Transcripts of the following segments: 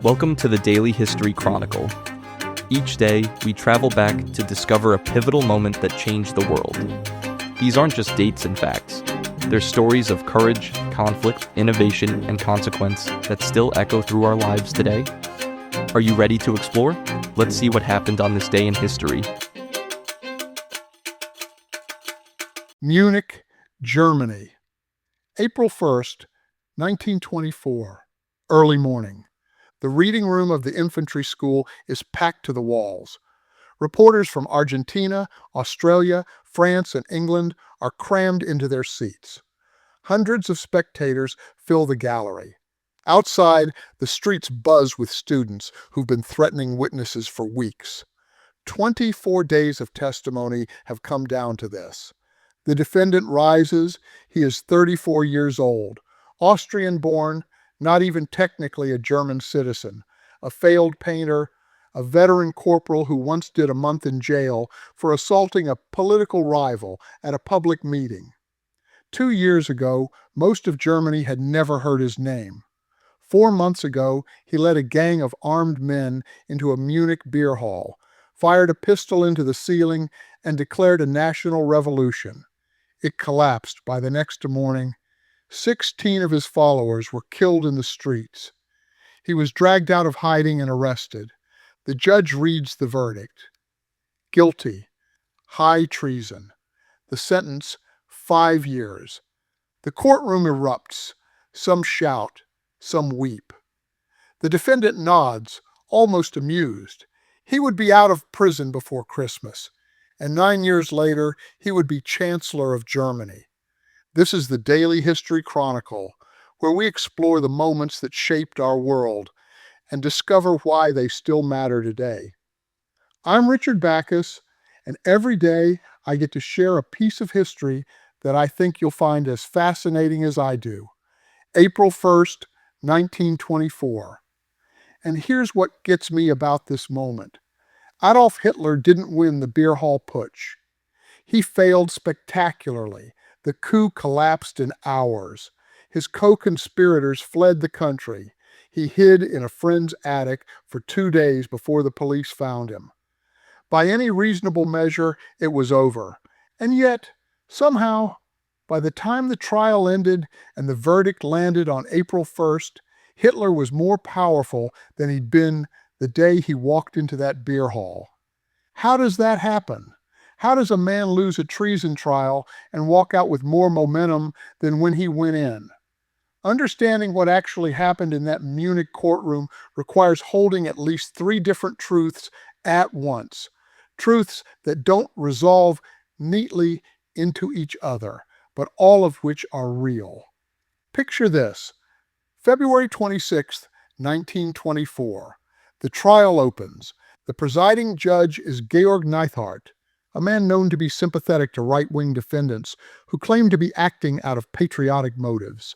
Welcome to the Daily History Chronicle. Each day, we travel back to discover a pivotal moment that changed the world. These aren't just dates and facts. They're stories of courage, conflict, innovation, and consequence that still echo through our lives today. Are you ready to explore? Let's see what happened on this day in history. Munich, Germany. April 1st, 1924. Early morning. The reading room of the infantry school is packed to the walls. Reporters from Argentina, Australia, France, and England are crammed into their seats. Hundreds of spectators fill the gallery. Outside, the streets buzz with students who've been threatening witnesses for weeks. 24 days of testimony have come down to this. The defendant rises. He is 34 years old, Austrian-born, not even technically a German citizen, a failed painter, a veteran corporal who once did a month in jail for assaulting a political rival at a public meeting. 2 years ago, most of Germany had never heard his name. 4 months ago, he led a gang of armed men into a Munich beer hall, fired a pistol into the ceiling, and declared a national revolution. It collapsed by the next morning. 16 of his followers were killed in the streets. He was dragged out of hiding and arrested. The judge reads the verdict. Guilty. High treason. The sentence, 5 years. The courtroom erupts. Some shout. Some weep. The defendant nods, almost amused. He would be out of prison before Christmas, and 9 years later, he would be Chancellor of Germany. This is the Daily History Chronicle, where we explore the moments that shaped our world and discover why they still matter today. I'm Richard Backus, and every day I get to share a piece of history that I think you'll find as fascinating as I do. April 1st, 1924. And here's what gets me about this moment. Adolf Hitler didn't win the Beer Hall Putsch. He failed spectacularly. The coup collapsed in hours. His co-conspirators fled the country. He hid in a friend's attic for 2 days before the police found him. By any reasonable measure, it was over. And yet, somehow, by the time the trial ended and the verdict landed on April 1st, Hitler was more powerful than he'd been the day he walked into that beer hall. How does that happen? How does a man lose a treason trial and walk out with more momentum than when he went in? Understanding what actually happened in that Munich courtroom requires holding at least 3 different truths at once. Truths that don't resolve neatly into each other, but all of which are real. Picture this. February 26, 1924. The trial opens. The presiding judge is Georg Neithardt, a man known to be sympathetic to right-wing defendants who claim to be acting out of patriotic motives.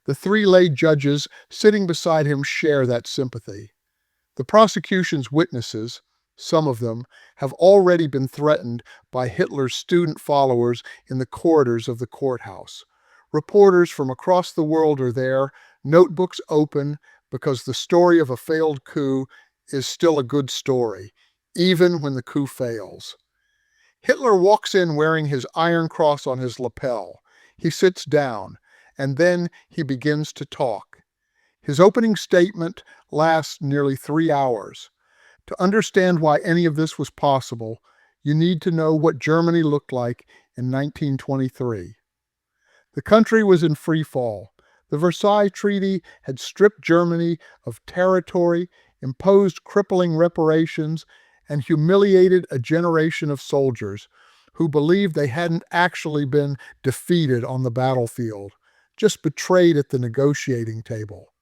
The 3 lay judges sitting beside him share that sympathy. The prosecution's witnesses, some of them, have already been threatened by Hitler's student followers in the corridors of the courthouse. Reporters from across the world are there, notebooks open, because the story of a failed coup is still a good story, even when the coup fails. Hitler walks in wearing his Iron Cross on his lapel. He sits down, and then he begins to talk. His opening statement lasts nearly 3 hours. To understand why any of this was possible, you need to know what Germany looked like in 1923. The country was in free fall. The Versailles Treaty had stripped Germany of territory, imposed crippling reparations, and humiliated a generation of soldiers who believed they hadn't actually been defeated on the battlefield, just betrayed at the negotiating table.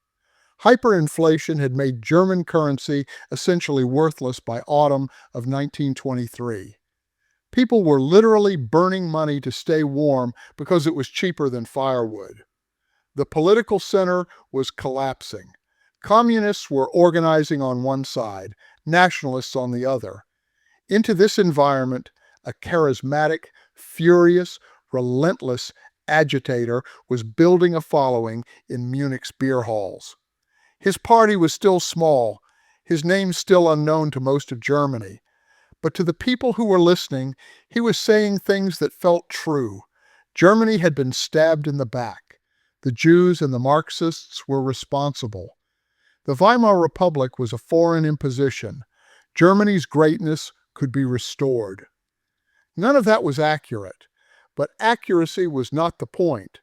Hyperinflation had made German currency essentially worthless by autumn of 1923. People were literally burning money to stay warm because it was cheaper than firewood. The political center was collapsing. Communists were organizing on one side, nationalists on the other. Into this environment, a charismatic, furious, relentless agitator was building a following in Munich's beer halls. His party was still small, his name still unknown to most of Germany. But to the people who were listening, he was saying things that felt true. Germany had been stabbed in the back. The Jews and the Marxists were responsible. The Weimar Republic was a foreign imposition. Germany's greatness could be restored. None of that was accurate, but accuracy was not the point.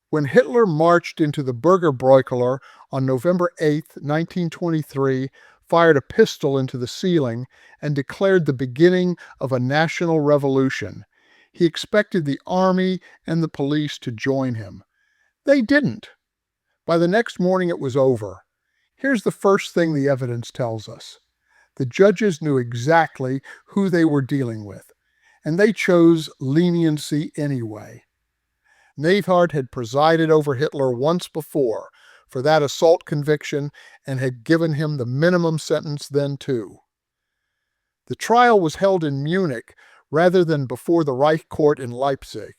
When Hitler marched into the Bürgerbräukeller on November 8, 1923, fired a pistol into the ceiling, and declared the beginning of a national revolution, he expected the army and the police to join him. They didn't. By the next morning it was over. Here's the first thing the evidence tells us. The judges knew exactly who they were dealing with, and they chose leniency anyway. Neidhart had presided over Hitler once before for that assault conviction and had given him the minimum sentence then too. The trial was held in Munich rather than before the Reich Court in Leipzig,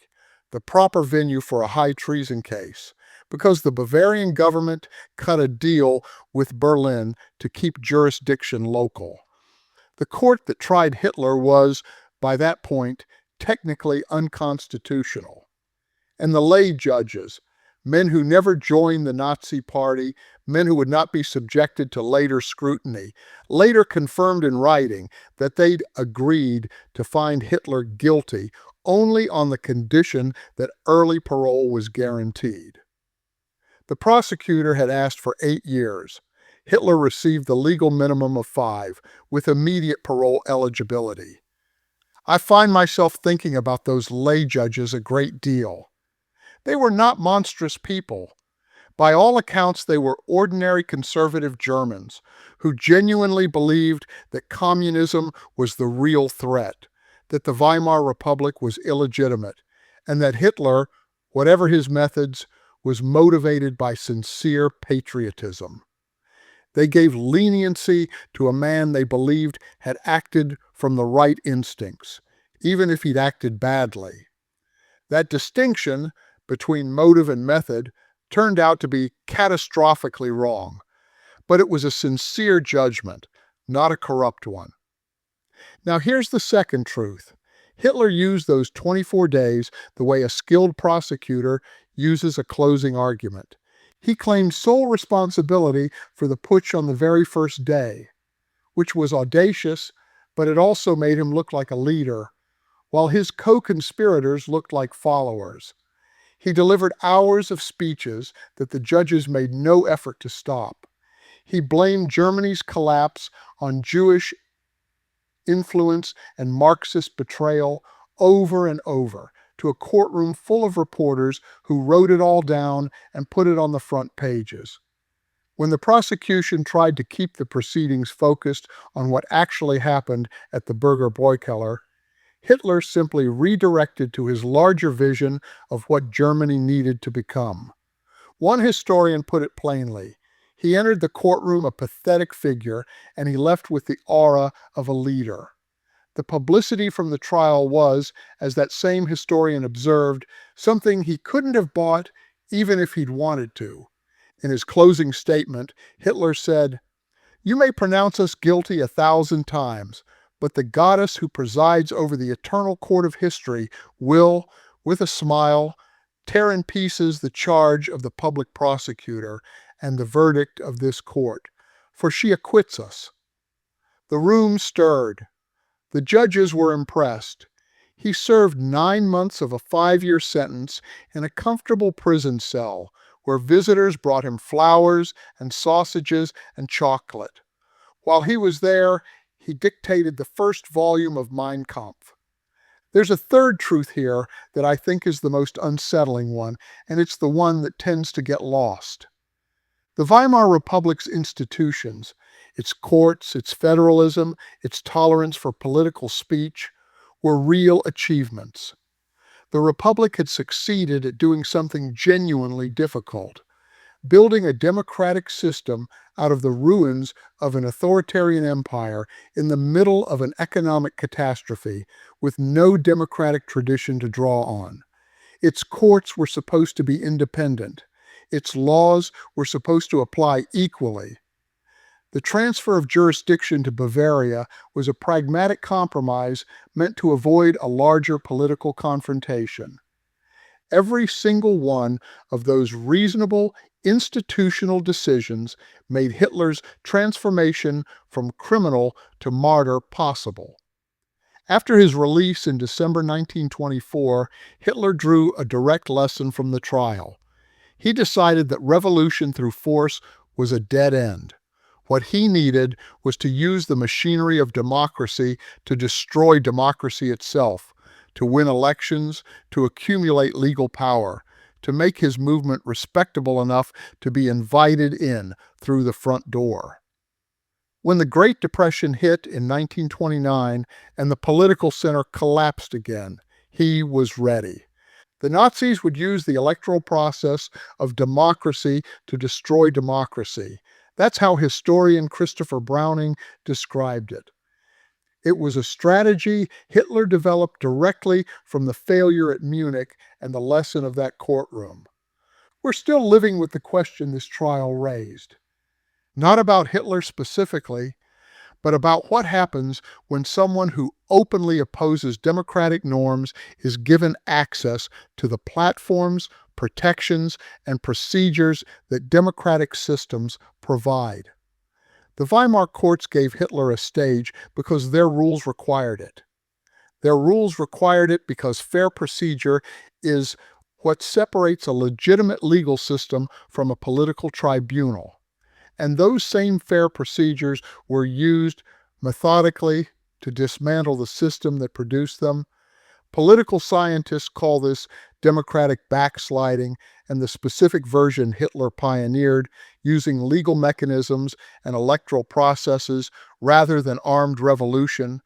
the proper venue for a high treason case, because the Bavarian government cut a deal with Berlin to keep jurisdiction local. The court that tried Hitler was, by that point, technically unconstitutional. And the lay judges, men who never joined the Nazi Party, men who would not be subjected to later scrutiny, later confirmed in writing that they'd agreed to find Hitler guilty only on the condition that early parole was guaranteed. The prosecutor had asked for 8 years. Hitler received the legal minimum of 5, with immediate parole eligibility. I find myself thinking about those lay judges a great deal. They were not monstrous people. By all accounts, they were ordinary conservative Germans who genuinely believed that communism was the real threat, that the Weimar Republic was illegitimate, and that Hitler, whatever his methods, was motivated by sincere patriotism. They gave leniency to a man they believed had acted from the right instincts, even if he'd acted badly. That distinction between motive and method turned out to be catastrophically wrong, but it was a sincere judgment, not a corrupt one. Now here's the second truth. Hitler used those 24 days the way a skilled prosecutor uses a closing argument. He claimed sole responsibility for the putsch on the very first day, which was audacious, but it also made him look like a leader, while his co-conspirators looked like followers. He delivered hours of speeches that the judges made no effort to stop. He blamed Germany's collapse on Jewish influence and Marxist betrayal over and over to a courtroom full of reporters who wrote it all down and put it on the front pages. When the prosecution tried to keep the proceedings focused on what actually happened at the Bürgerbräukeller, Hitler simply redirected to his larger vision of what Germany needed to become. One historian put it plainly. He entered the courtroom a pathetic figure, and he left with the aura of a leader. The publicity from the trial was, as that same historian observed, something he couldn't have bought even if he'd wanted to. In his closing statement, Hitler said, "You may pronounce us guilty 1,000 times, but the goddess who presides over the eternal court of history will, with a smile, tear in pieces the charge of the public prosecutor and the verdict of this court, for she acquits us." The room stirred. The judges were impressed. He served 9 months of a 5-year sentence in a comfortable prison cell where visitors brought him flowers and sausages and chocolate. While he was there, he dictated the first volume of Mein Kampf. There's a third truth here that I think is the most unsettling one, and it's the one that tends to get lost. The Weimar Republic's institutions, its courts, its federalism, its tolerance for political speech, were real achievements. The Republic had succeeded at doing something genuinely difficult, building a democratic system out of the ruins of an authoritarian empire in the middle of an economic catastrophe with no democratic tradition to draw on. Its courts were supposed to be independent. Its laws were supposed to apply equally. The transfer of jurisdiction to Bavaria was a pragmatic compromise meant to avoid a larger political confrontation. Every single one of those reasonable institutional decisions made Hitler's transformation from criminal to martyr possible. After his release in December 1924, Hitler drew a direct lesson from the trial. He decided that revolution through force was a dead end. What he needed was to use the machinery of democracy to destroy democracy itself, to win elections, to accumulate legal power, to make his movement respectable enough to be invited in through the front door. When the Great Depression hit in 1929 and the political center collapsed again, he was ready. The Nazis would use the electoral process of democracy to destroy democracy. That's how historian Christopher Browning described it. It was a strategy Hitler developed directly from the failure at Munich and the lesson of that courtroom. We're still living with the question this trial raised. Not about Hitler specifically, but about what happens when someone who openly opposes democratic norms is given access to the platforms, protections, and procedures that democratic systems provide. The Weimar courts gave Hitler a stage because their rules required it. Their rules required it because fair procedure is what separates a legitimate legal system from a political tribunal. And those same fair procedures were used methodically to dismantle the system that produced them. Political scientists call this democratic backsliding, and the specific version Hitler pioneered, using legal mechanisms and electoral processes rather than armed revolution,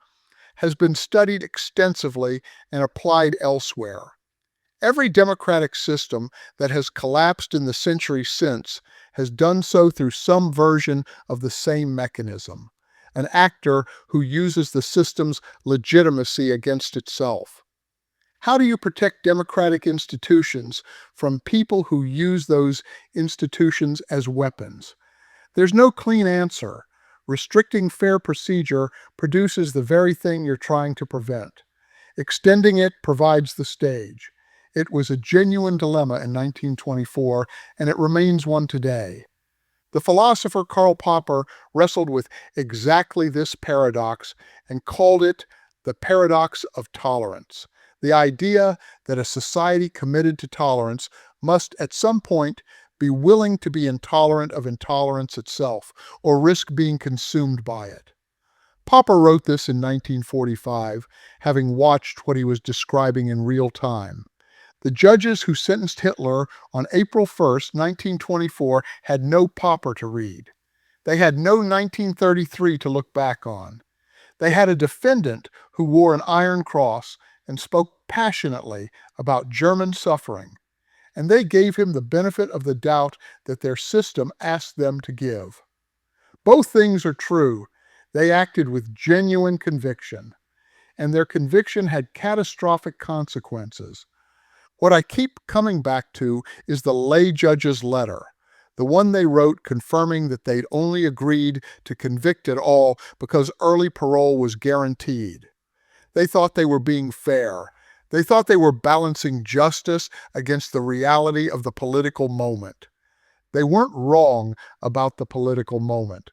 has been studied extensively and applied elsewhere. Every democratic system that has collapsed in the centuries since has done so through some version of the same mechanism, an actor who uses the system's legitimacy against itself. How do you protect democratic institutions from people who use those institutions as weapons? There's no clean answer. Restricting fair procedure produces the very thing you're trying to prevent. Extending it provides the stage. It was a genuine dilemma in 1924, and it remains one today. The philosopher Karl Popper wrestled with exactly this paradox and called it the paradox of tolerance. The idea that a society committed to tolerance must at some point be willing to be intolerant of intolerance itself, or risk being consumed by it. Popper wrote this in 1945, having watched what he was describing in real time. The judges who sentenced Hitler on April 1st, 1924, had no Popper to read. They had no 1933 to look back on. They had a defendant who wore an iron cross and spoke passionately about German suffering, and they gave him the benefit of the doubt that their system asked them to give. Both things are true. They acted with genuine conviction, and their conviction had catastrophic consequences. What I keep coming back to is the lay judge's letter, the one they wrote confirming that they'd only agreed to convict at all because early parole was guaranteed. They thought they were being fair. They thought they were balancing justice against the reality of the political moment. They weren't wrong about the political moment.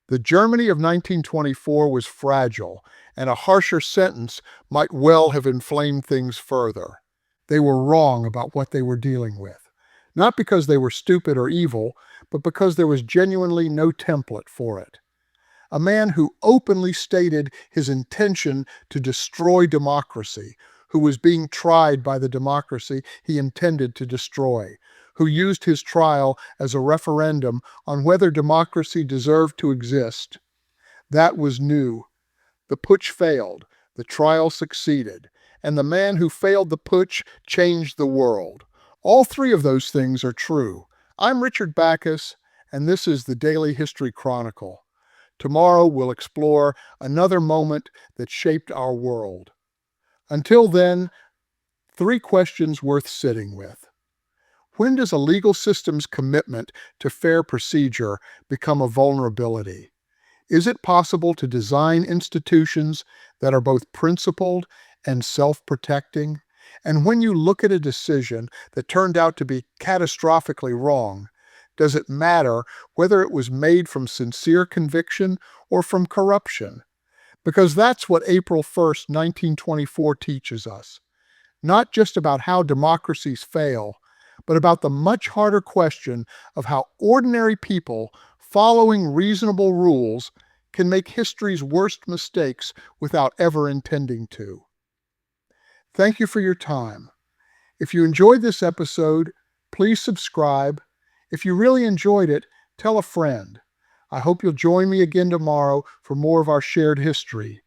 The Germany of 1924 was fragile, and a harsher sentence might well have inflamed things further. They were wrong about what they were dealing with. Not because they were stupid or evil, but because there was genuinely no template for it. A man who openly stated his intention to destroy democracy, who was being tried by the democracy he intended to destroy, who used his trial as a referendum on whether democracy deserved to exist. That was new. The putsch failed, the trial succeeded, and the man who failed the putsch changed the world. All three of those things are true. I'm Richard Backus, and this is the Daily History Chronicle. Tomorrow we'll explore another moment that shaped our world. Until then, 3 questions worth sitting with. When does a legal system's commitment to fair procedure become a vulnerability? Is it possible to design institutions that are both principled and self-protecting? And when you look at a decision that turned out to be catastrophically wrong, does it matter whether it was made from sincere conviction or from corruption? Because that's what April 1st, 1924 teaches us. Not just about how democracies fail, but about the much harder question of how ordinary people following reasonable rules can make history's worst mistakes without ever intending to. Thank you for your time. If you enjoyed this episode, please subscribe. If you really enjoyed it, tell a friend. I hope you'll join me again tomorrow for more of our shared history.